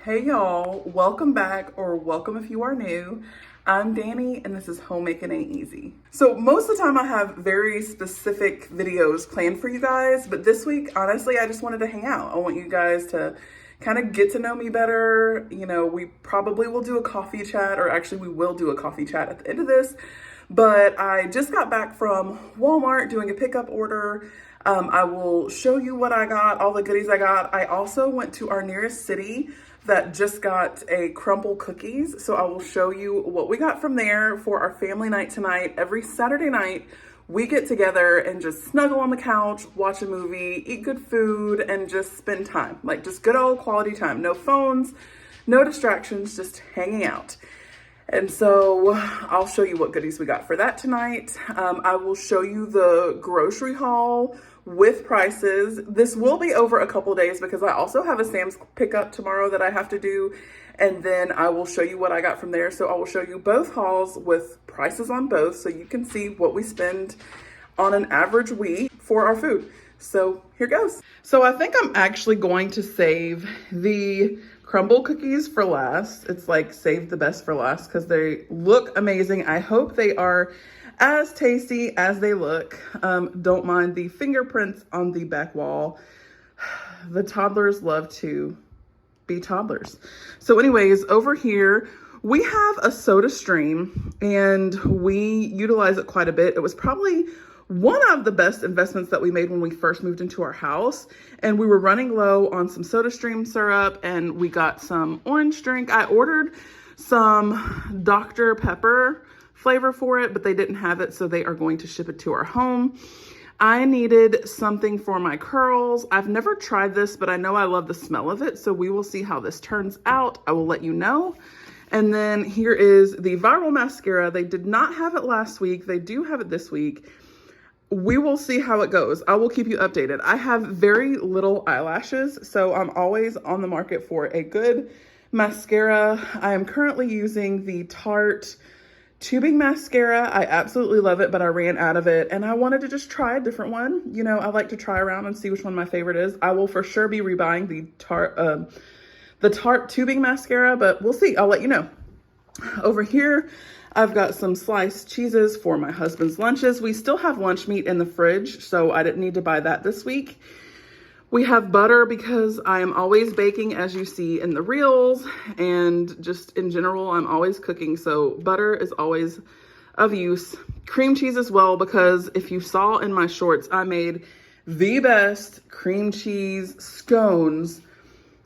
Hey y'all, welcome back, or welcome if you are new. I'm Danny and this is Homemaking Ain't Easy. So most of the time I have very specific videos planned for you guys, but this week, honestly, I just wanted to hang out. I want you guys to kind of get to know me better. You know, we probably will do a coffee chat, or actually we will do a coffee chat at the end of this, but I just got back from Walmart doing a pickup order. I will show you what I got, all the goodies I got. I also went to our nearest city that just got a crumble cookies. So I will show you what we got from there for our family night tonight. Every Saturday night, we get together and just snuggle on the couch, watch a movie, eat good food, and just spend time. Like just good old quality time. No phones, no distractions, just hanging out. And so I'll show you what goodies we got for that tonight. I will show you the grocery haul with prices. This will be over a couple days because I also have a Sam's pickup tomorrow that I have to do. And then I will show you what I got from there. So I will show you both hauls with prices on both so you can see what we spend on an average week for our food. So here goes. So I think I'm actually going to save the crumble cookies for last. It's like save the best for last because they look amazing. I hope they are as tasty as they look. Don't mind the fingerprints on the back wall. The toddlers love to be toddlers. So anyways, over here, we have a soda stream and we utilize it quite a bit. It was probably one of the best investments that we made when we first moved into our house, and we were running low on some soda stream syrup and we got some orange drink. I ordered some Dr. Pepper flavor for it, but they didn't have it, so they are going to ship it to our home. I needed something for my curls. I've never tried this, but I know I love the smell of it, so we will see how this turns out. I will let you know. And then here is the Viral Mascara. They did not have it last week. They do have it this week. We will see how it goes. I will keep you updated. I have very little eyelashes, so I'm always on the market for a good mascara. I am currently using the Tarte tubing mascara. I absolutely love it, but I ran out of it and I wanted to just try a different one. You know, I like to try around and see which one my favorite is. I will for sure be rebuying the Tarte tubing mascara, but we'll see. I'll let you know. Over here, I've got some sliced cheeses for my husband's lunches. We still have lunch meat in the fridge, so I didn't need to buy that this week. We have butter because I am always baking, as you see in the reels, and just in general, I'm always cooking, so butter is always of use. Cream cheese as well, because if you saw in my shorts, I made the best cream cheese scones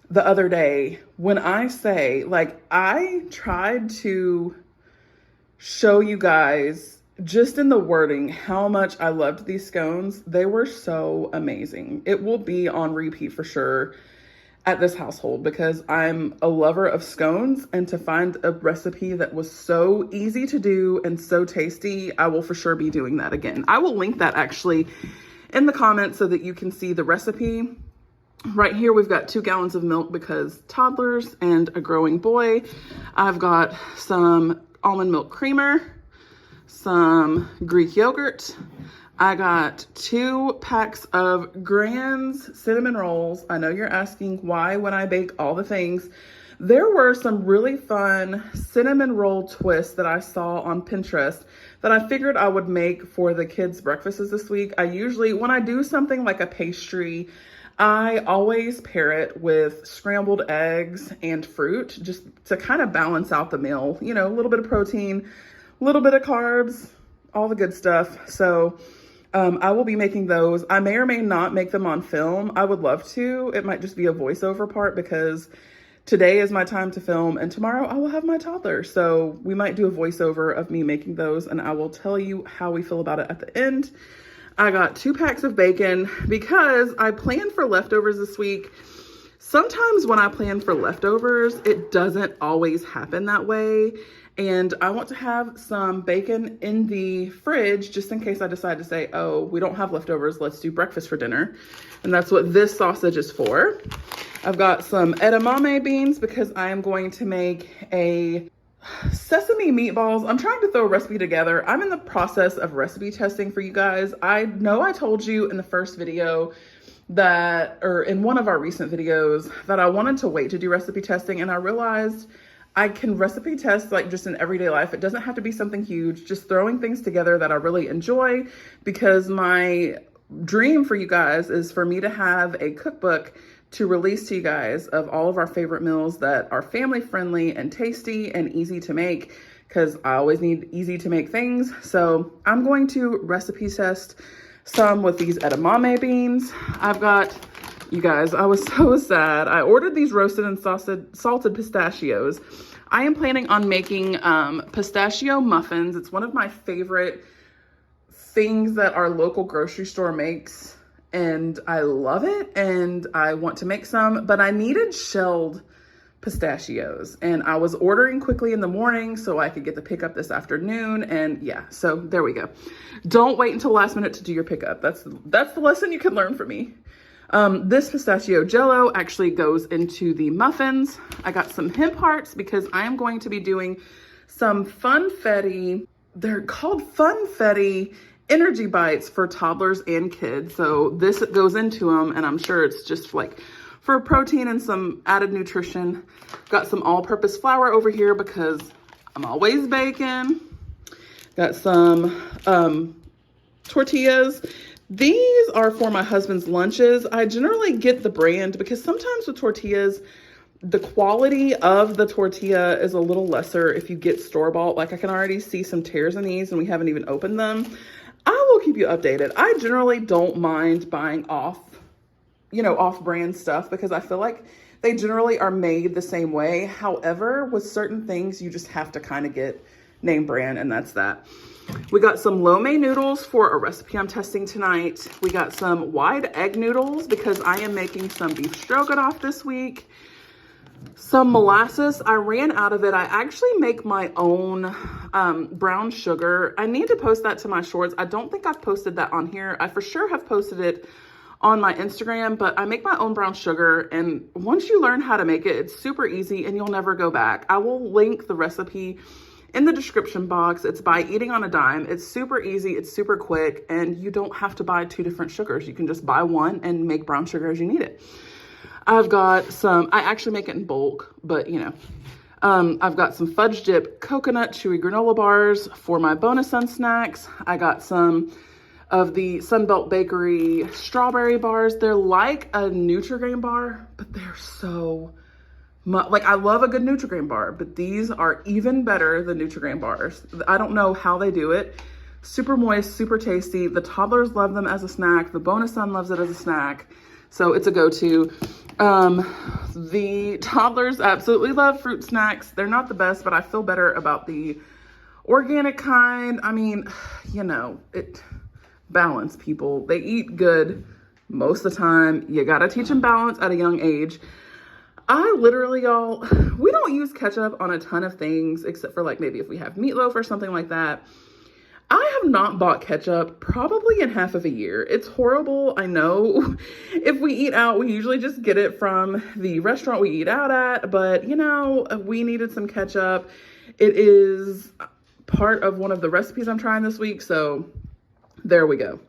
the other day. When I say, like, I tried to show you guys just in the wording how much I loved these scones. They were so amazing. It will be on repeat for sure at this household because I'm a lover of scones, and to find a recipe that was so easy to do and so tasty, I will for sure be doing that again. I will link that actually in the comments so that you can see the recipe. Right here, we've got 2 gallons of milk because toddlers and a growing boy. I've got some almond milk creamer, some Greek yogurt. I got 2 packs of Grand's cinnamon rolls. I know you're asking why when I bake all the things. There were some really fun cinnamon roll twists that I saw on Pinterest that I figured I would make for the kids' breakfasts this week. I usually, when I do something like a pastry, I always pair it with scrambled eggs and fruit just to kind of balance out the meal. You know, a little bit of protein, a little bit of carbs, all the good stuff. So I will be making those. I may or may not make them on film. I would love to. It might just be a voiceover part because today is my time to film and tomorrow I will have my toddler. So we might do a voiceover of me making those and I will tell you how we feel about it at the end. I got 2 packs of bacon because I planned for leftovers this week. Sometimes when I plan for leftovers, it doesn't always happen that way. And I want to have some bacon in the fridge just in case I decide to say, oh, we don't have leftovers, let's do breakfast for dinner. And that's what this sausage is for. I've got some edamame beans because I am going to make a sesame meatballs. I'm trying to throw a recipe together. I'm in the process of recipe testing for you guys. I know I told you in the first video or in one of our recent videos, that I wanted to wait to do recipe testing, and I realized I can recipe test like just in everyday life. It doesn't have to be something huge, just throwing things together that I really enjoy, because my dream for you guys is for me to have a cookbook to release to you guys of all of our favorite meals that are family friendly and tasty and easy to make, because I always need easy to make things. So I'm going to recipe test some with these edamame beans. I've got, you guys, I was so sad. I ordered these roasted and salted pistachios. I am planning on making pistachio muffins. It's one of my favorite things that our local grocery store makes, and I love it, and I want to make some, but I needed shelled pistachios, and I was ordering quickly in the morning so I could get the pickup this afternoon. And yeah, so there we go. Don't wait until last minute to do your pickup. That's the lesson you can learn from me. This pistachio jello actually goes into the muffins. I got some hemp hearts because I am going to be doing some funfetti. They're called funfetti energy bites for toddlers and kids. So this goes into them, and I'm sure it's just like for protein and some added nutrition. Got some all-purpose flour over here because I'm always baking. Got some tortillas. These are for my husband's lunches. I generally get the brand because sometimes with tortillas, the quality of the tortilla is a little lesser if you get store-bought. Like I can already see some tears in these and we haven't even opened them. I will keep you updated. I generally don't mind buying off-brand stuff because I feel like they generally are made the same way. However, with certain things, you just have to kind of get name brand, and that's that. We got some lo mein noodles for a recipe I'm testing tonight. We got some wide egg noodles because I am making some beef stroganoff this week. Some molasses. I ran out of it. I actually make my own brown sugar. I need to post that to my shorts. I don't think I've posted that on here. I for sure have posted it on my Instagram, but I make my own brown sugar, and once you learn how to make it, it's super easy and you'll never go back. I will link the recipe in the description box. It's by Eating on a Dime. It's super easy, it's super quick, and you don't have to buy 2 different sugars. You can just buy one and make brown sugar as you need it. I've got some, I actually make it in bulk, but I've got some fudge dip coconut chewy granola bars for my bonus sun snacks. I got some of the Sunbelt Bakery strawberry bars. They're like a Nutri-Grain bar, but they're so much, like I love a good Nutri-Grain bar, but these are even better than Nutri-Grain bars. I don't know how they do it. Super moist, super tasty. The toddlers love them as a snack. The bonus son loves it as a snack. So it's a go-to. The toddlers absolutely love fruit snacks. They're not the best, but I feel better about the organic kind. I mean, balance, people. They eat good most of the time. You gotta teach them balance at a young age. I literally, y'all, we don't use ketchup on a ton of things except for like maybe if we have meatloaf or something like that. I have not bought ketchup probably in half of a year. It's horrible, I know. If we eat out, we usually just get it from the restaurant we eat out at, but we needed some ketchup. It is part of one of the recipes I'm trying this week, so there we go.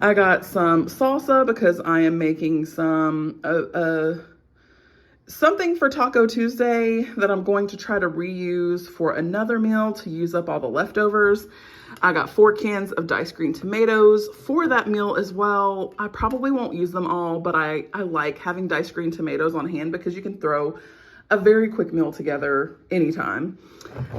I got some salsa because I am making some something for Taco Tuesday that I'm going to try to reuse for another meal to use up all the leftovers. I got 4 cans of diced green tomatoes for that meal as well. I probably won't use them all, but I like having diced green tomatoes on hand because you can throw a very quick meal together anytime.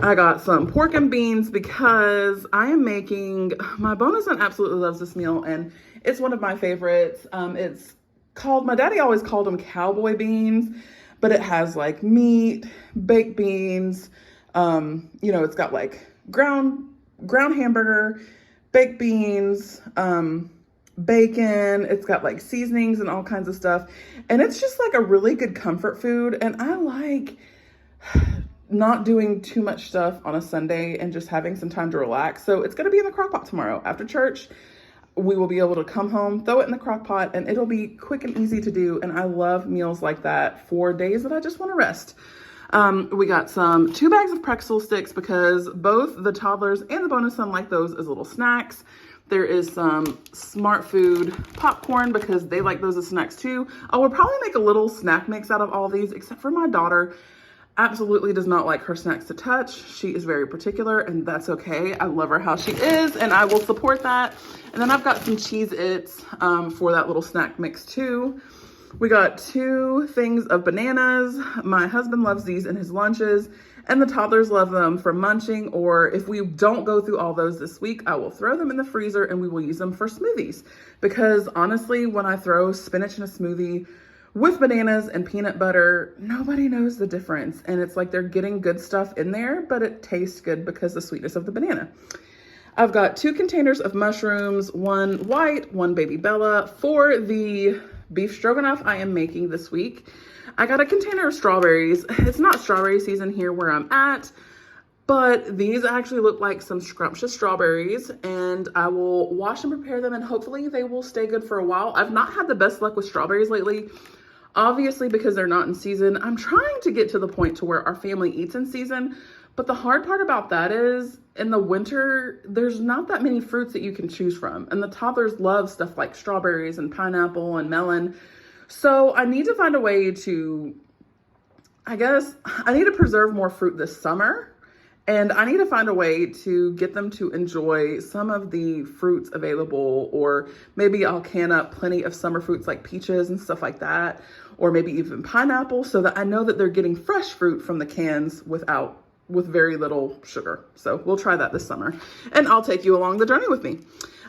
I got some pork and beans because I am making, my bonus son absolutely loves this meal and it's one of my favorites. It's called, my daddy always called them cowboy beans, but it has like meat, baked beans, it's got like ground hamburger, baked beans, bacon. It's got like seasonings and all kinds of stuff. And it's just like a really good comfort food. And I like not doing too much stuff on a Sunday and just having some time to relax. So it's going to be in the crock pot tomorrow. After church, we will be able to come home, throw it in the crock pot, and it'll be quick and easy to do. And I love meals like that for days that I just want to rest. We got 2 bags of pretzel sticks because both the toddlers and the bonus son like those as little snacks. There is some Smart Food popcorn because they like those as snacks too. I will probably make a little snack mix out of all these, except for my daughter absolutely does not like her snacks to touch. She is very particular, and that's okay. I love her how she is, and I will support that. And then I've got some Cheez-Its for that little snack mix too. We got 2 things of bananas. My husband loves these in his lunches, and the toddlers love them for munching, or if we don't go through all those this week, I will throw them in the freezer and we will use them for smoothies. Because honestly, when I throw spinach in a smoothie with bananas and peanut butter, nobody knows the difference. And it's like they're getting good stuff in there, but it tastes good because the sweetness of the banana. I've got 2 containers of mushrooms, 1 white, 1 baby Bella. For the beef stroganoff I am making this week, I got a container of strawberries. It's not strawberry season here where I'm at, but these actually look like some scrumptious strawberries, and I will wash and prepare them, and hopefully they will stay good for a while. I've not had the best luck with strawberries lately, obviously because they're not in season. I'm trying to get to the point to where our family eats in season, but the hard part about that is in the winter, there's not that many fruits that you can choose from, and the toddlers love stuff like strawberries and pineapple and melon. So I need to find a way to, I guess, I need to preserve more fruit this summer, and I need to find a way to get them to enjoy some of the fruits available, or maybe I'll can up plenty of summer fruits like peaches and stuff like that, or maybe even pineapple, so that I know that they're getting fresh fruit from the cans with very little sugar. So we'll try that this summer, and I'll take you along the journey with me.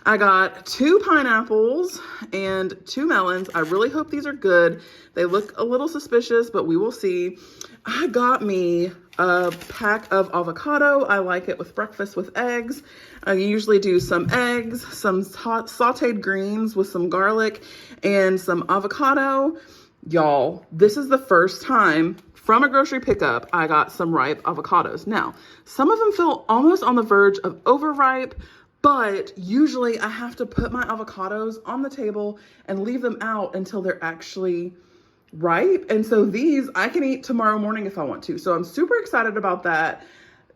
I got 2 pineapples and 2 melons. I really hope these are good. They look a little suspicious, but we will see. I got me a pack of avocado. I like it with breakfast with eggs. I usually do some eggs, some sauteed greens with some garlic and some avocado. Y'all, this is the first time from a grocery pickup I got some ripe avocados. Now, some of them feel almost on the verge of overripe, but usually I have to put my avocados on the table and leave them out until they're actually ripe. And so these I can eat tomorrow morning if I want to. So I'm super excited about that.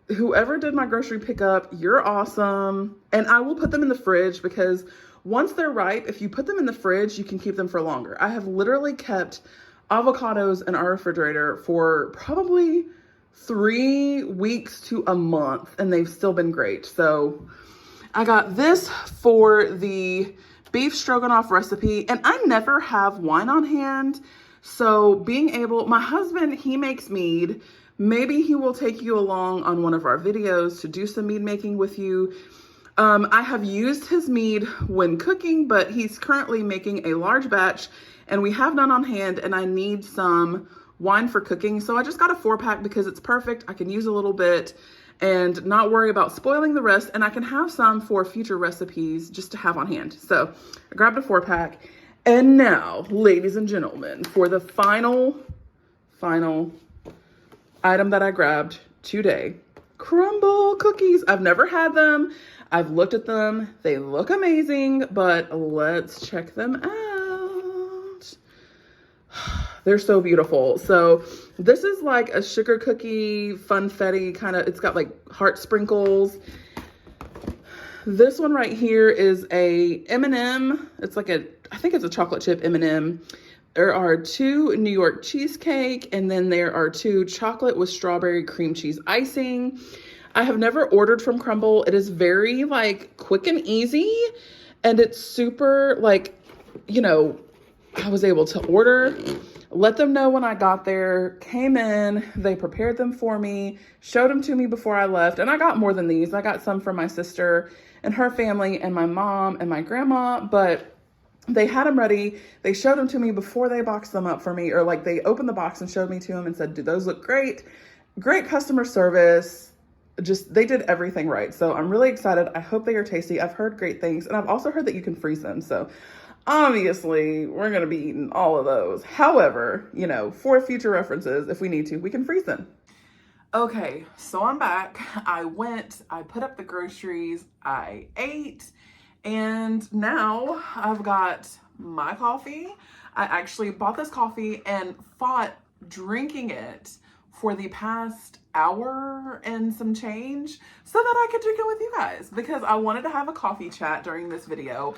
Whoever did my grocery pickup, you're awesome. And I will put them in the fridge because once they're ripe, if you put them in the fridge, you can keep them for longer. I have literally kept avocados in our refrigerator for probably 3 weeks to a month, and they've still been great. So I got this for the beef stroganoff recipe, and I never have wine on hand. So being able, my husband, he makes mead. Maybe he will take you along on one of our videos to do some mead making with you. I have used his mead when cooking, but he's currently making a large batch and we have none on hand, and I need some wine for cooking. So I just got a 4-pack because it's perfect. I can use a little bit and not worry about spoiling the rest, and I can have some for future recipes just to have on hand. So I grabbed a 4-pack, and now, ladies and gentlemen, for the final item that I grabbed today, crumble cookies. I've never had them. I've looked at them. They look amazing, but let's check them out. They're so beautiful. So this is like a sugar cookie, funfetti kind of, it's got like heart sprinkles. This one right here is a M&M. It's like I think it's a chocolate chip M&M. There are 2 New York cheesecake, and then there are 2 chocolate with strawberry cream cheese icing. I have never ordered from Crumble. It is very like quick and easy, and it's super like, you know, I was able to order, let them know when I got there, came in, they prepared them for me, showed them to me before I left. And I got more than these. I got some for my sister and her family and my mom and my grandma, but they had them ready. They showed them to me before they boxed them up for me, or like they opened the box and showed me to them and said, "Do those look great?" Great customer service. Just, they did everything right. So I'm really excited. I hope they are tasty. I've heard great things, and I've also heard that you can freeze them. So obviously we're going to be eating all of those. However, you know, for future references, if we need to, we can freeze them. Okay, so I'm back. I put up the groceries, I ate, and now I've got my coffee. I actually bought this coffee and fought drinking it for the past hour and some change so that I could drink it with you guys because I wanted to have a coffee chat during this video.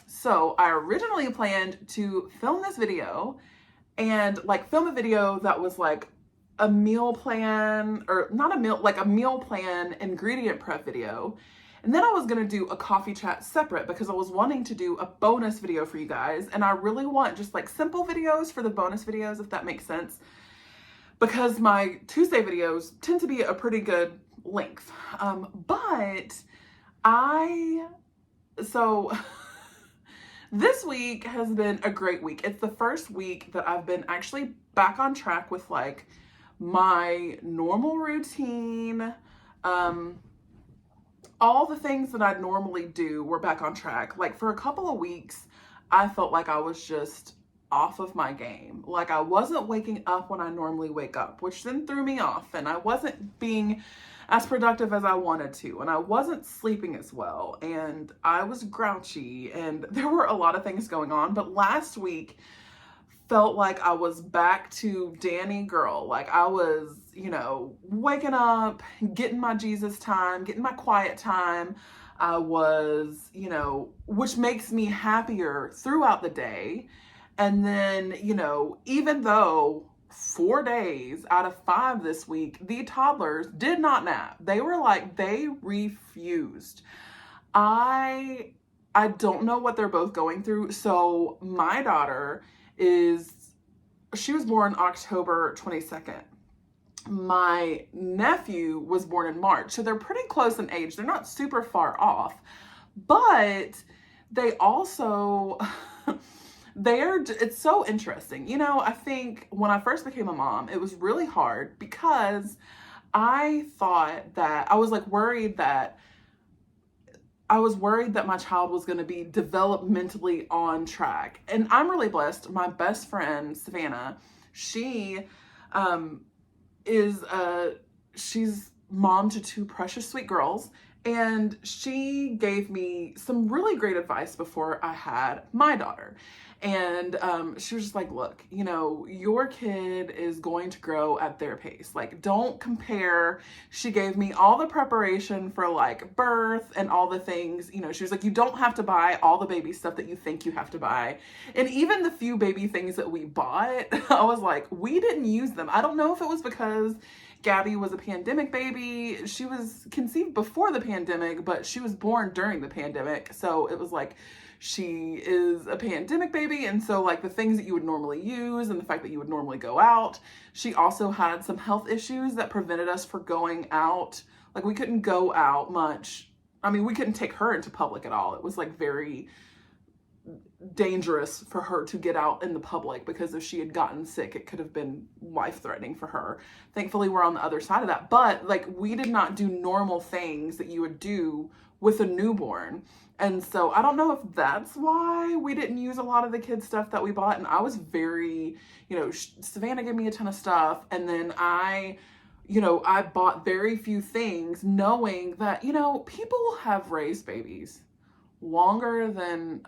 So I originally planned to film this video and like film a video that was like a meal plan, or not a meal, like a meal plan ingredient prep video. And then I was gonna do a coffee chat separate because I was wanting to do a bonus video for you guys. And I really want just like simple videos for the bonus videos, if that makes sense. Because my Tuesday videos tend to be a pretty good length. This week has been a great week. It's the first week that I've been actually back on track with like my normal routine. All the things that I normally do were back on track. Like for a couple of weeks, I felt like I was just off of my game. Like I wasn't waking up when I normally wake up, which then threw me off, and I wasn't being as productive as I wanted to, and I wasn't sleeping as well, and I was grouchy, and there were a lot of things going on. But last week felt like I was back to Danny girl. Like I was, waking up, getting my Jesus time, getting my quiet time. I was, which makes me happier throughout the day. And then, even though 4 days out of 5 this week, the toddlers did not nap. They refused. I don't know what they're both going through. So my daughter she was born October 22nd. My nephew was born in March. So they're pretty close in age. They're not super far off, but they also, it's so interesting. I think when I first became a mom, it was really hard because I thought that I was worried that my child was going to be developmentally on track. And I'm really blessed. My best friend, Savannah, she's mom to 2 precious, sweet girls. And she gave me some really great advice before I had my daughter. And she was just like, look, your kid is going to grow at their pace. Like, don't compare. She gave me all the preparation for birth and all the things, she was like, you don't have to buy all the baby stuff that you think you have to buy. And even the few baby things that we bought, I was like, we didn't use them. I don't know if it was because Gabby was a pandemic baby. She was conceived before the pandemic, but she was born during the pandemic. So it was she is a pandemic baby. And so the things that you would normally use and the fact that you would normally go out, she also had some health issues that prevented us from going out. We couldn't go out much. I mean, we couldn't take her into public at all. It was very dangerous for her to get out in the public because if she had gotten sick, it could have been life-threatening for her. Thankfully, we're on the other side of that. But we did not do normal things that you would do with a newborn. And so I don't know if that's why we didn't use a lot of the kids' stuff that we bought. And I was very, Savannah gave me a ton of stuff. And then I bought very few things knowing that, people have raised babies longer than,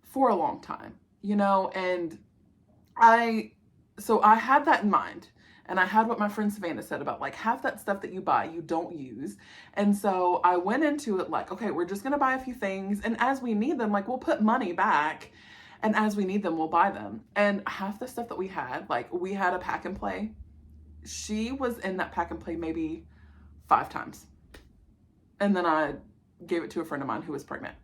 for a long time, and I had that in mind. And I had what my friend Savannah said about half that stuff that you buy, you don't use. And so I went into it okay, we're just going to buy a few things. And as we need them, we'll put money back. And as we need them, we'll buy them. And half the stuff that we had, we had a pack and play. She was in that pack and play maybe 5 times. And then I gave it to a friend of mine who was pregnant.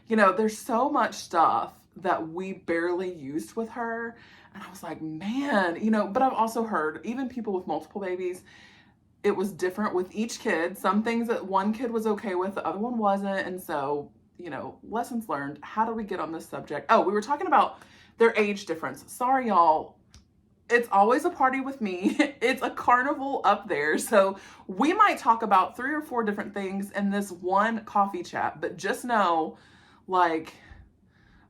There's so much stuff that we barely used with her. And I was like, man, but I've also heard even people with multiple babies, it was different with each kid. Some things that one kid was okay with, the other one wasn't. And so, lessons learned. How do we get on this subject? Oh, we were talking about their age difference. Sorry, y'all. It's always a party with me. It's a carnival up there. So we might talk about 3 or 4 different things in this one coffee chat, but just know,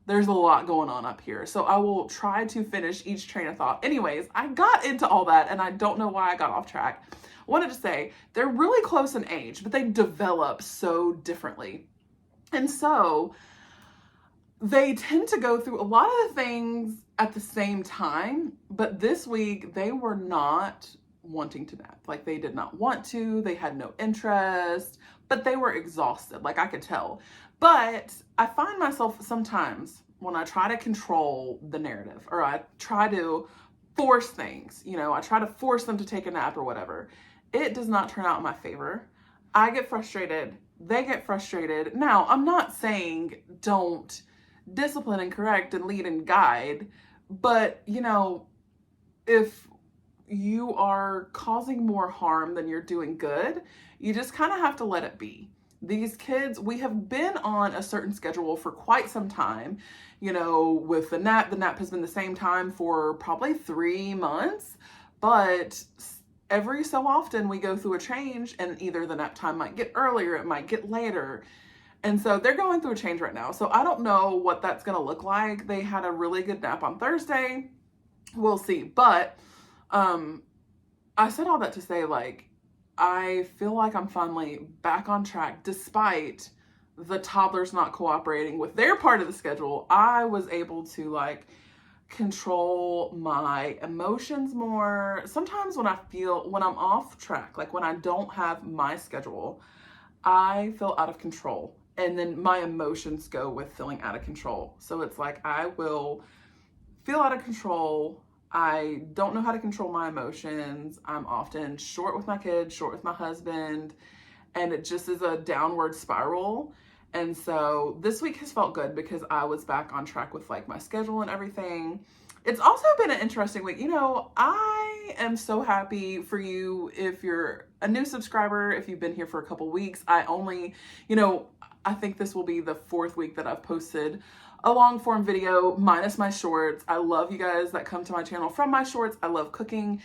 there's a lot going on up here. So I will try to finish each train of thought. Anyways, I got into all that and I don't know why I got off track. I wanted to say they're really close in age, but they develop so differently. And so they tend to go through a lot of the things at the same time, but this week they were not wanting to nap. Like they did not want to, they had no interest, but they were exhausted. Like I could tell. But I find myself sometimes when I try to control the narrative or I try to force things, I try to force them to take a nap or whatever, it does not turn out in my favor. I get frustrated. They get frustrated. Now, I'm not saying don't discipline and correct and lead and guide, but if you are causing more harm than you're doing good, you just kind of have to let it be. These kids, we have been on a certain schedule for quite some time. With the nap has been the same time for probably 3 months, but every so often we go through a change and either the nap time might get earlier, it might get later. And so they're going through a change right now. So I don't know what that's going to look like. They had a really good nap on Thursday. We'll see. But I said all that to say, like, I feel like I'm finally back on track despite the toddlers not cooperating with their part of the schedule. I was able to control my emotions more. Sometimes when I'm off track, like when I don't have my schedule, I feel out of control. And then my emotions go with feeling out of control. So it's like I will feel out of control. I don't know how to control my emotions. I'm often short with my kids, short with my husband, and it just is a downward spiral. And so this week has felt good because I was back on track with my schedule and everything. It's also been an interesting week. I am so happy for you if you're a new subscriber, if you've been here for a couple weeks. I think this will be the 4th week that I've posted a long form video minus my shorts. I love you guys that come to my channel from my shorts. I love cooking.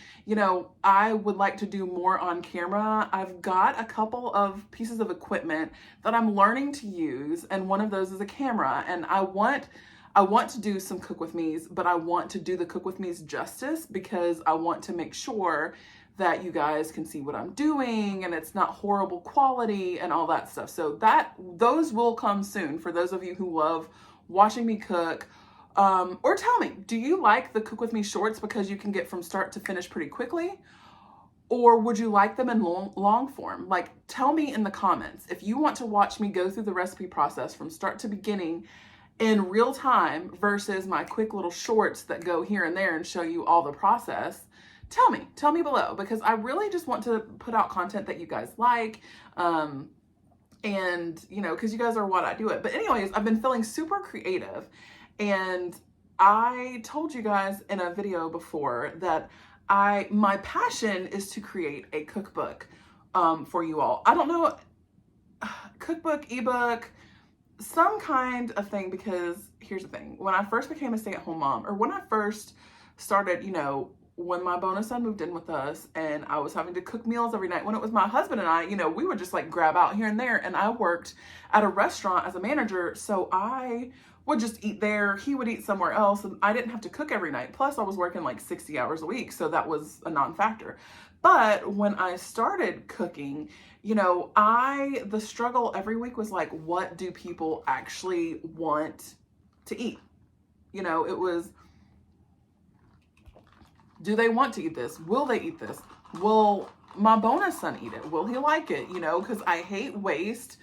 I would like to do more on camera. I've got a couple of pieces of equipment that I'm learning to use, and one of those is a camera. And I want to do some cook with me's, but I want to do the cook with me's justice because I want to make sure that you guys can see what I'm doing and it's not horrible quality and all that stuff. So those will come soon for those of you who love watching me cook. Or tell me, do you like the cook with me shorts because you can get from start to finish pretty quickly? Or would you like them in long form? Tell me in the comments if you want to watch me go through the recipe process from start to beginning in real time versus my quick little shorts that go here and there and show you all the process. Tell me below, because I really just want to put out content that you guys like. And because you guys are what I do it. But anyways, I've been feeling super creative, and I told you guys in a video before that my passion is to create a cookbook for you all. I don't know, cookbook, ebook, some kind of thing, because here's the thing. When I first became a stay-at-home mom, or when I first started, when my bonus son moved in with us and I was having to cook meals every night, when it was my husband and I, we would just grab out here and there, and I worked at a restaurant as a manager. So I would just eat there. He would eat somewhere else, and I didn't have to cook every night. Plus I was working 60 hours a week. So that was a non-factor. But when I started cooking, the struggle every week was what do people actually want to eat? It was, do they want to eat this? Will they eat this? Will my bonus son eat it? Will he like it? Because I hate waste.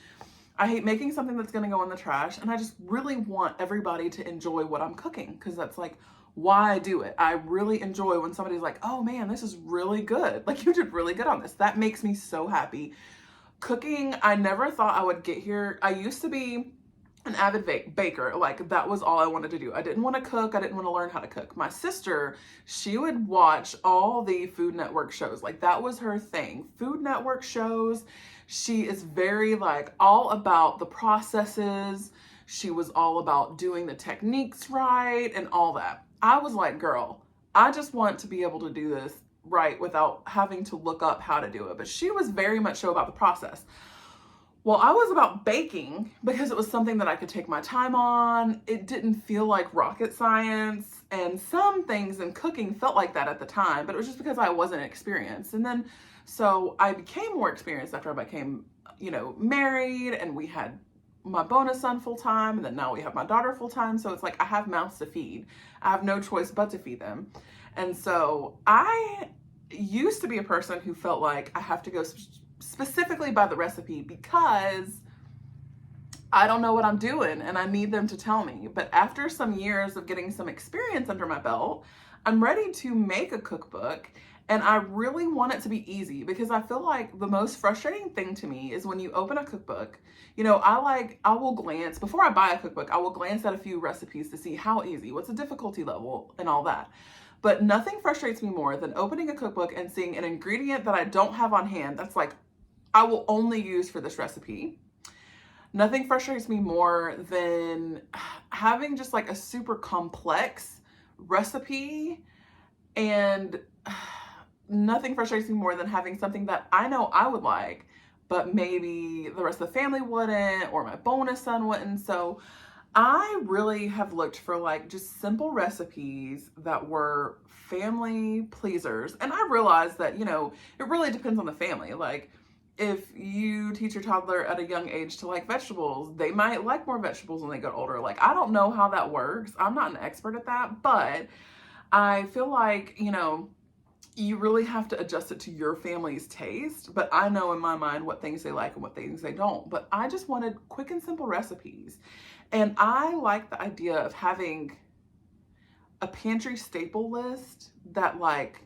I hate making something that's going to go in the trash. And I just really want everybody to enjoy what I'm cooking, because that's why I do it. I really enjoy when somebody's like, oh man, this is really good. You did really good on this. That makes me so happy. Cooking, I never thought I would get here. I used to be an avid baker. That was all I wanted to do. I didn't want to cook. I didn't want to learn how to cook. My sister, she would watch all the Food Network shows. That was her thing. Food Network shows. She is very all about the processes. She was all about doing the techniques right and all that. I was like, girl, I just want to be able to do this right without having to look up how to do it. But she was very much so about the process. Well, I was about baking because it was something that I could take my time on. It didn't feel like rocket science, and some things in cooking felt like that at the time, but it was just because I wasn't experienced. And then, so I became more experienced after I became, married, and we had my bonus son full time, and then now we have my daughter full time. So it's like I have mouths to feed. I have no choice but to feed them. And so I used to be a person who felt like I have to go specifically by the recipe because I don't know what I'm doing and I need them to tell me. But after some years of getting some experience under my belt, I'm ready to make a cookbook, and I really want it to be easy because I feel like the most frustrating thing to me is when you open a cookbook, you know, I will glance, before I buy a cookbook, I will glance at a few recipes to see how easy, what's the difficulty level and all that. But nothing frustrates me more than opening a cookbook and seeing an ingredient that I don't have on hand that's like, I will only use for this recipe. Nothing frustrates me more than having just like a super complex recipe, and nothing frustrates me more than having something that I know I would like, but maybe the rest of the family wouldn't, or my bonus son wouldn't. So I really have looked for like just simple recipes that were family pleasers. And I realized that, you know, it really depends on the family. Like, if you teach your toddler at a young age to like vegetables, they might like more vegetables when they get older. Like, I don't know how that works. I'm not an expert at that, but I feel like, you know, you really have to adjust it to your family's taste. But I know in my mind what things they like and what things they don't. But I just wanted quick and simple recipes. And I like the idea of having a pantry staple list that like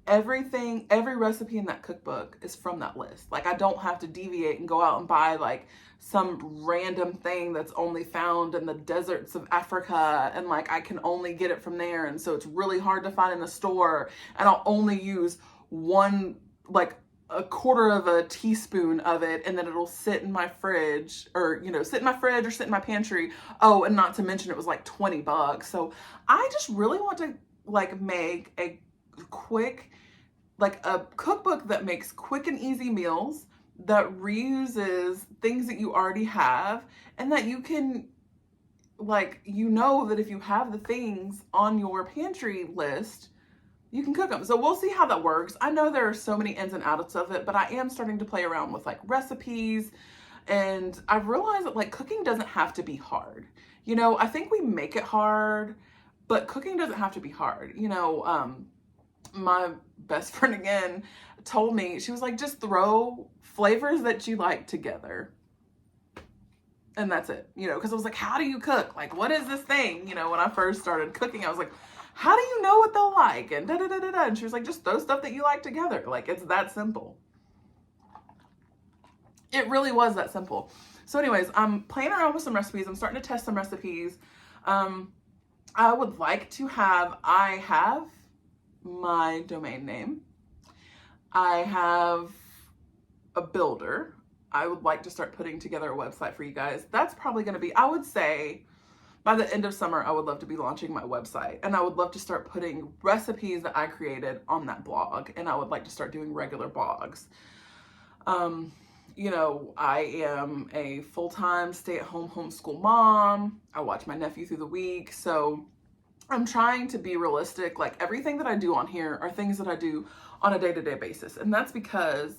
every recipe in that cookbook is from that list. Like, I don't have to deviate and go out and buy like some random thing that's only found in the deserts of Africa, and like I can only get it from there, and so it's really hard to find in the store, and I'll only use one, like a quarter of a teaspoon of it, and then it'll sit in my fridge, or, you know, sit in my fridge or sit in my pantry. Oh, and not to mention it was like $20. So I just really want to like make a quick, like a cookbook that makes quick and easy meals, that reuses things that you already have, and that you can, like, you know, that if you have the things on your pantry list, you can cook them. So we'll see how that works. I know there are so many ins and outs of it, but I am starting to play around with like recipes, and I've realized that like cooking doesn't have to be hard. You know, I think we make it hard, but cooking doesn't have to be hard. You know, my best friend again told me, she was like, just throw flavors that you like together. And that's it, you know, because I was like, how do you cook? Like, what is this thing? You know, when I first started cooking, I was like, how do you know what they'll like? And da da da da da. And she was like, just throw stuff that you like together. Like, it's that simple. It really was that simple. So anyways, I'm playing around with some recipes. I'm starting to test some recipes. I would like to I have my domain name. I have a builder. I would like to start putting together a website for you guys. That's probably going to be, I would say, by the end of summer, I would love to be launching my website, and I would love to start putting recipes that I created on that blog, and I would like to start doing regular blogs. You know, I am a full-time stay-at-home homeschool mom. I watch my nephew through the week, so I'm trying to be realistic. Like, everything that I do on here are things that I do on a day-to-day basis. And that's because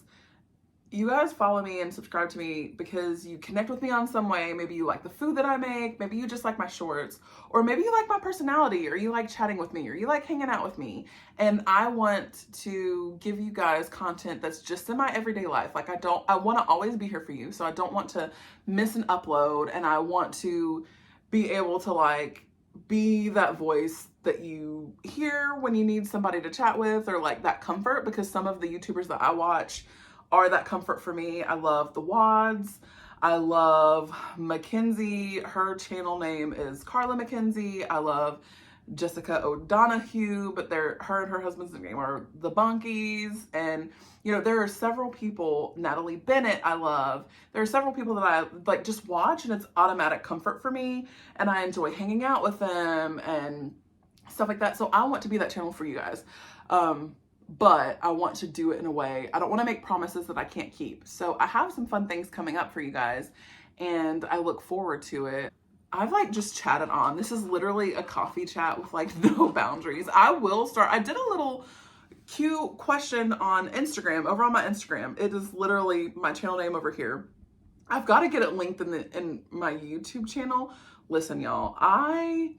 you guys follow me and subscribe to me because you connect with me on some way. Maybe you like the food that I make. Maybe you just like my shorts, or maybe you like my personality, or you like chatting with me, or you like hanging out with me. And I want to give you guys content that's just in my everyday life. Like, I want to always be here for you. So I don't want to miss an upload, and I want to be able to like be that voice that you hear when you need somebody to chat with, or like that comfort, because some of the YouTubers that I watch are that comfort for me. I love the Wads. I love Mackenzie. Her channel name is Carla Mackenzie. I love Jessica O'Donoghue, but her and her husband's name are the Bunkies. And, you know, there are several people, Natalie Bennett, I love. There are several people that I like just watch, and it's automatic comfort for me. And I enjoy hanging out with them and stuff like that. So I want to be that channel for you guys. But I want to do it in a way, I don't want to make promises that I can't keep. So I have some fun things coming up for you guys, and I look forward to it. I've like just chatted on. This is literally a coffee chat with like no boundaries. I did a little cute question on Instagram, over on my Instagram. It is literally my channel name over here. I've got to get it linked in my YouTube channel. Listen, y'all, I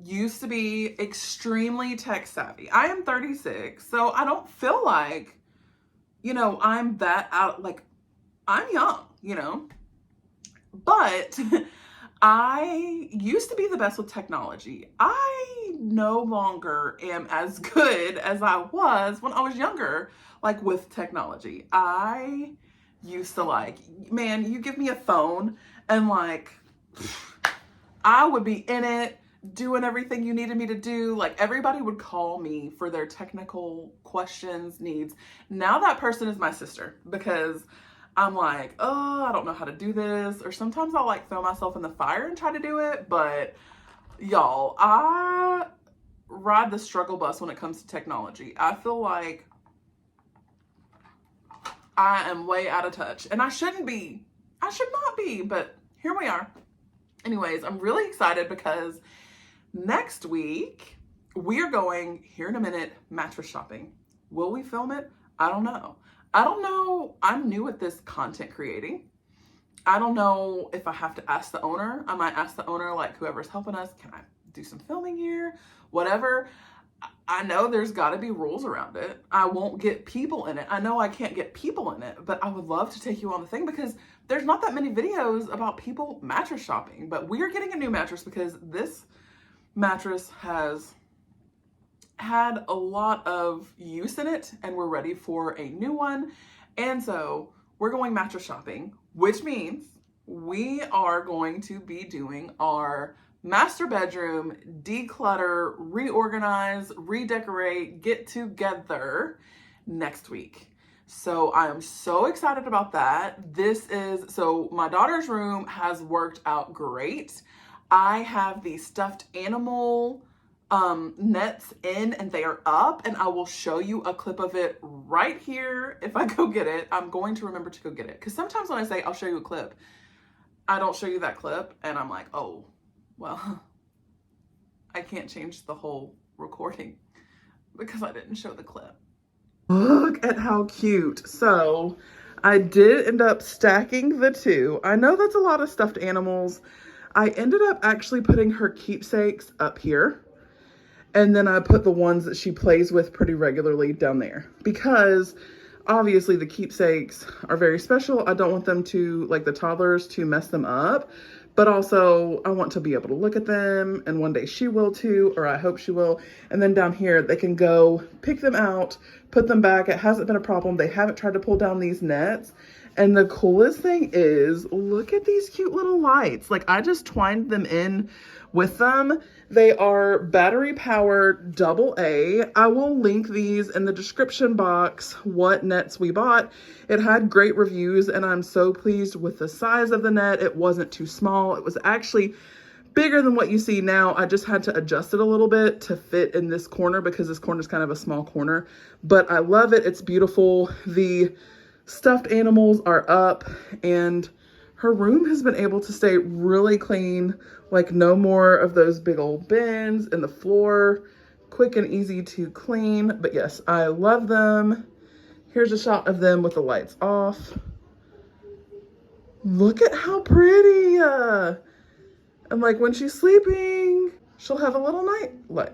used to be extremely tech savvy. I am 36, so I don't feel like, I'm that out, like, I'm young, but I used to be the best with technology. I no longer am as good as I was when I was younger, like with technology. I used to like, man, you give me a phone and like, I would be in it doing everything you needed me to do. Like everybody would call me for their technical questions, needs. Now that person is my sister because I'm like, oh, I don't know how to do this. Or sometimes I'll like throw myself in the fire and try to do it. But y'all, I ride the struggle bus when it comes to technology. I feel like I am way out of touch and I shouldn't be. I should not be, but here we are. Anyways, I'm really excited because next week we are going, here in a minute, mattress shopping. Will we film it? I don't know. I'm new at this content creating. I don't know if I have to ask the owner. I might ask the owner, like whoever's helping us, can I do some filming here? Whatever. I know there's got to be rules around it. I won't get people in it. I know I can't get people in it, but I would love to take you on the thing because there's not that many videos about people mattress shopping. But we are getting a new mattress because this mattress has had a lot of use in it and we're ready for a new one. And so we're going mattress shopping, which means we are going to be doing our master bedroom declutter, reorganize, redecorate, get together next week. So I am so excited about that. So my daughter's room has worked out great. I have the stuffed animal nets in and they are up, and I will show you a clip of it right here if I go get it. I'm going to remember to go get it because sometimes when I say I'll show you a clip, I don't show you that clip and I'm like, oh, well, I can't change the whole recording because I didn't show the clip. Look at how cute. So I did end up stacking the two. I know that's a lot of stuffed animals. I ended up actually putting her keepsakes up here. And then I put the ones that she plays with pretty regularly down there because obviously the keepsakes are very special. I don't want them to, like the toddlers, to mess them up. But also I want to be able to look at them, and one day she will too, or I hope she will. And then down here, they can go pick them out, put them back. It hasn't been a problem. They haven't tried to pull down these nets. And the coolest thing is, look at these cute little lights. Like I just twined them in with them. They are battery powered AA. I will link these in the description box, what nets we bought. It had great reviews and I'm so pleased with the size of the net. It wasn't too small. It was actually bigger than what you see now. I just had to adjust it a little bit to fit in this corner because this corner is kind of a small corner, but I love it. It's beautiful. The stuffed animals are up and her room has been able to stay really clean, like no more of those big old bins in the floor, quick and easy to clean. But yes, I love them. Here's a shot of them with the lights off. Look at how pretty. And like when she's sleeping, she'll have a little night light.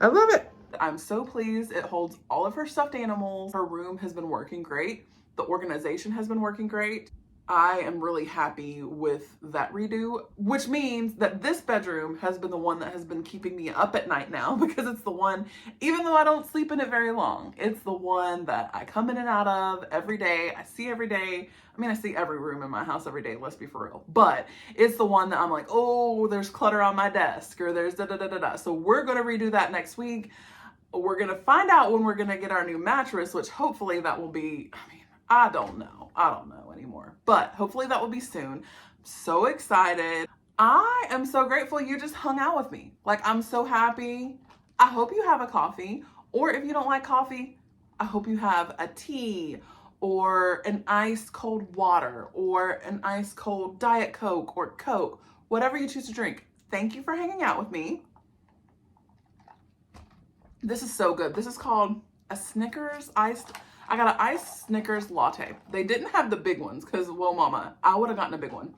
I love it. I'm so pleased. It holds all of her stuffed animals. Her room has been working great. The organization has been working great. I am really happy with that redo, which means that this bedroom has been the one that has been keeping me up at night now because it's the one, even though I don't sleep in it very long, it's the one that I come in and out of every day. I see every day. I mean, I see every room in my house every day, let's be for real. But it's the one that I'm like, oh, there's clutter on my desk or there's da-da-da-da-da. So we're going to redo that next week. We're going to find out when we're going to get our new mattress, which hopefully that will be, I don't know anymore, but hopefully that will be soon. I'm so excited. I am so grateful you just hung out with me. Like, I'm so happy. I hope you have a coffee, or if you don't like coffee, I hope you have a tea or an ice cold water or an ice cold Diet Coke or Coke, whatever you choose to drink. Thank you for hanging out with me. This is so good. This is called a Snickers iced. I got an iced Snickers latte. They didn't have the big ones because, well, mama, I would have gotten a big one.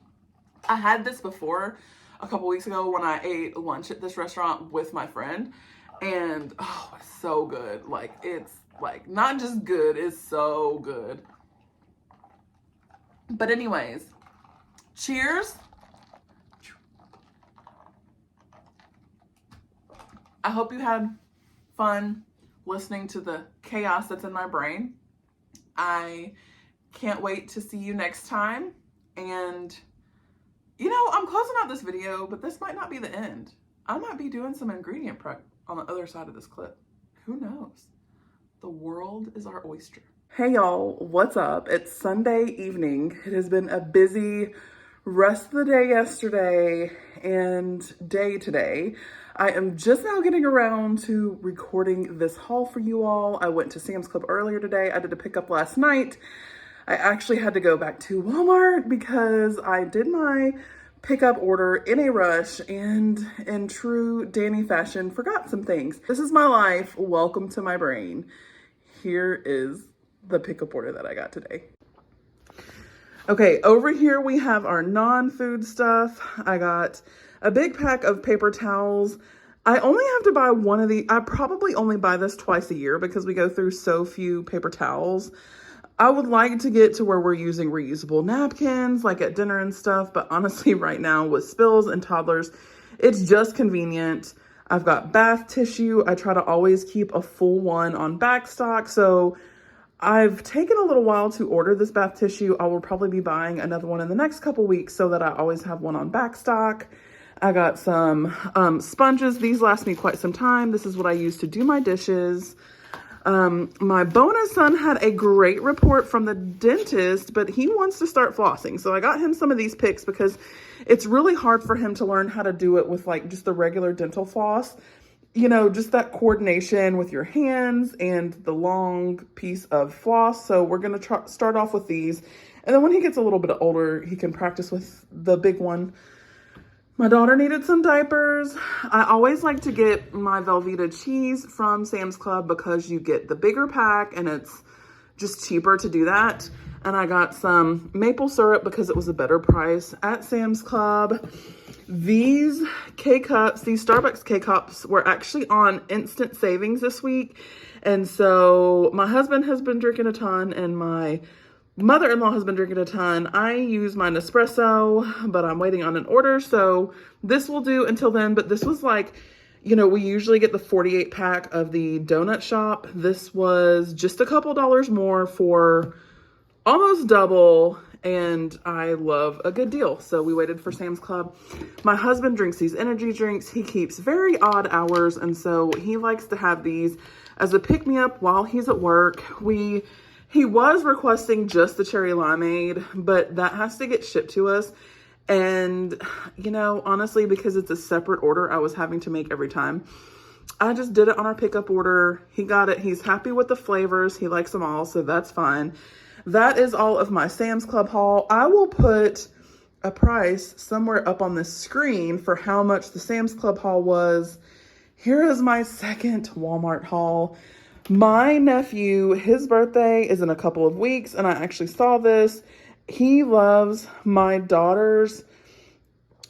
I had this before a couple weeks ago when I ate lunch at this restaurant with my friend, and oh, it's so good. Like, it's like not just good, it's so good. But anyways, cheers. I hope you had fun listening to the chaos that's in my brain. I can't wait to see you next time. And, you know, I'm closing out this video, but this might not be the end. I might be doing some ingredient prep on the other side of this clip. Who knows? The world is our oyster. Hey y'all, what's up? It's Sunday evening. It has been a busy rest of the day yesterday and day today. I am just now getting around to recording this haul for you all. I went to Sam's Club earlier today. I did a pickup last night. I actually had to go back to Walmart because I did my pickup order in a rush and in true Danny fashion, forgot some things. This is my life. Welcome to my brain. Here is the pickup order that I got today. Okay, over here we have our non-food stuff. I got a big pack of paper towels. I only have to buy one of I probably only buy this twice a year because we go through so few paper towels. I would like to get to where we're using reusable napkins, like at dinner and stuff, but honestly right now with spills and toddlers, it's just convenient. I've got bath tissue. I try to always keep a full one on back stock, so I've taken a little while to order this bath tissue. I will probably be buying another one in the next couple weeks so that I always have one on back stock. I got some sponges. These last me quite some time. This is what I use to do my dishes. My bonus son had a great report from the dentist, but he wants to start flossing. So I got him some of these picks because it's really hard for him to learn how to do it with like just the regular dental floss. You know, just that coordination with your hands and the long piece of floss. So we're going to start off with these. And then when he gets a little bit older, he can practice with the big one. My daughter needed some diapers. I always like to get my Velveeta cheese from Sam's Club because you get the bigger pack and it's just cheaper to do that. And I got some maple syrup because it was a better price at Sam's Club. These K-Cups, these Starbucks K-Cups were actually on instant savings this week. And so my husband has been drinking a ton and my mother-in-law has been drinking a ton. I use my Nespresso, but I'm waiting on an order. So this will do until then. But this was like, you know, we usually get the 48 pack of the donut shop. This was just a couple dollars more for almost double. And I love a good deal. So we waited for Sam's Club. My husband drinks these energy drinks. He keeps very odd hours. And so he likes to have these as a pick-me-up while he's at work. He was requesting just the cherry limeade, but that has to get shipped to us. And, you know, honestly, because it's a separate order I was having to make every time, I just did it on our pickup order. He got it. He's happy with the flavors. He likes them all, so that's fine. That is all of my Sam's Club haul. I will put a price somewhere up on the screen for how much the Sam's Club haul was. Here is my second Walmart haul. My nephew, his birthday is in a couple of weeks, and I actually saw this. He loves my daughter's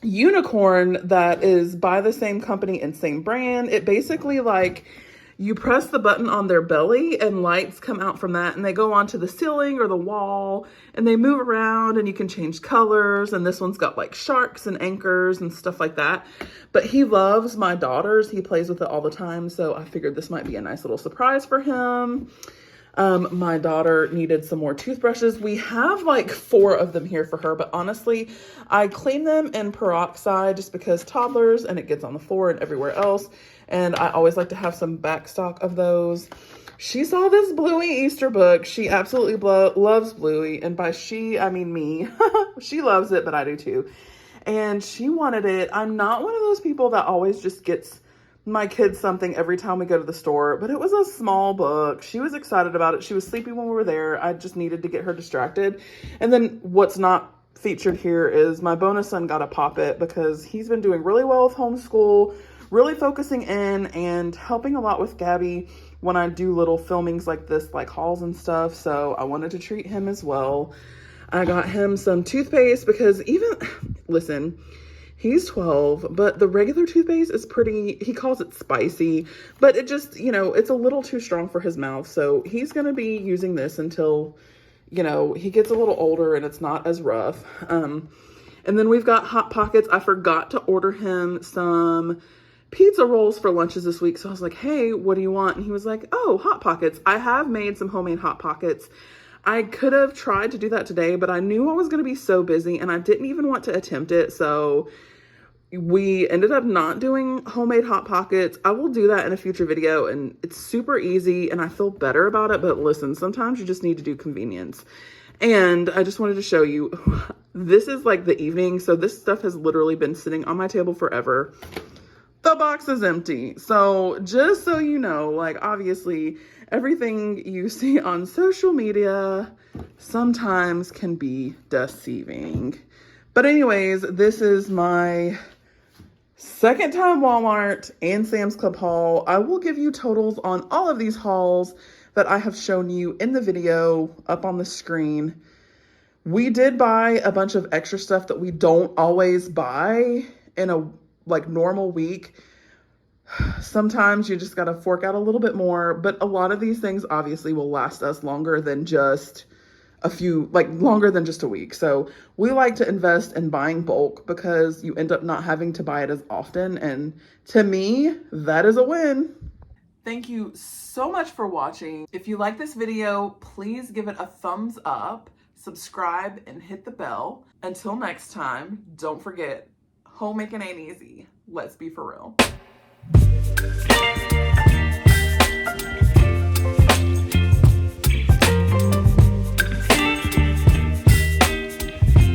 unicorn that is by the same company and same brand. It basically, like, you press the button on their belly and lights come out from that and they go onto the ceiling or the wall and they move around and you can change colors. And this one's got like sharks and anchors and stuff like that. But he loves my daughter's. He plays with it all the time. So I figured this might be a nice little surprise for him. My daughter needed some more toothbrushes. We have like 4 of them here for her, but honestly, I clean them in peroxide just because toddlers and it gets on the floor and everywhere else. And I always like to have some back stock of those. She saw this Bluey Easter book. She absolutely loves Bluey. And by she, I mean me. She loves it, but I do too. And she wanted it. I'm not one of those people that always just gets my kids something every time we go to the store, but it was a small book. She was excited about it. She was sleepy when we were there. I just needed to get her distracted. And then what's not featured here is my bonus son got a Pop-It because he's been doing really well with homeschool, really focusing in and helping a lot with Gabby when I do little filmings like this, like hauls and stuff. So I wanted to treat him as well. I got him some toothpaste because listen, he's 12, but the regular toothpaste is pretty, he calls it spicy, but it just, it's a little too strong for his mouth. So he's going to be using this until, he gets a little older and it's not as rough. And then we've got Hot Pockets. I forgot to order him some pizza rolls for lunches this week. So I was like, hey, what do you want? And he was like, oh, Hot Pockets. I have made some homemade Hot Pockets. I could have tried to do that today, but I knew I was going to be so busy and I didn't even want to attempt it. So we ended up not doing homemade Hot Pockets. I will do that in a future video, and it's super easy and I feel better about it. But listen, sometimes you just need to do convenience. And I just wanted to show you, this is like the evening. So this stuff has literally been sitting on my table forever. The box is empty. So just so you know, like obviously everything you see on social media sometimes can be deceiving. But anyways, this is my second time Walmart and Sam's Club haul. I will give you totals on all of these hauls that I have shown you in the video up on the screen. We did buy a bunch of extra stuff that we don't always buy in a normal week. Sometimes you just got to fork out a little bit more, but a lot of these things obviously will last us longer than just longer than just a week. So we like to invest in buying bulk because you end up not having to buy it as often. And to me, that is a win. Thank you so much for watching. If you like this video, please give it a thumbs up, subscribe, and hit the bell. Until next time, don't forget, homemaking ain't easy. Let's be for real.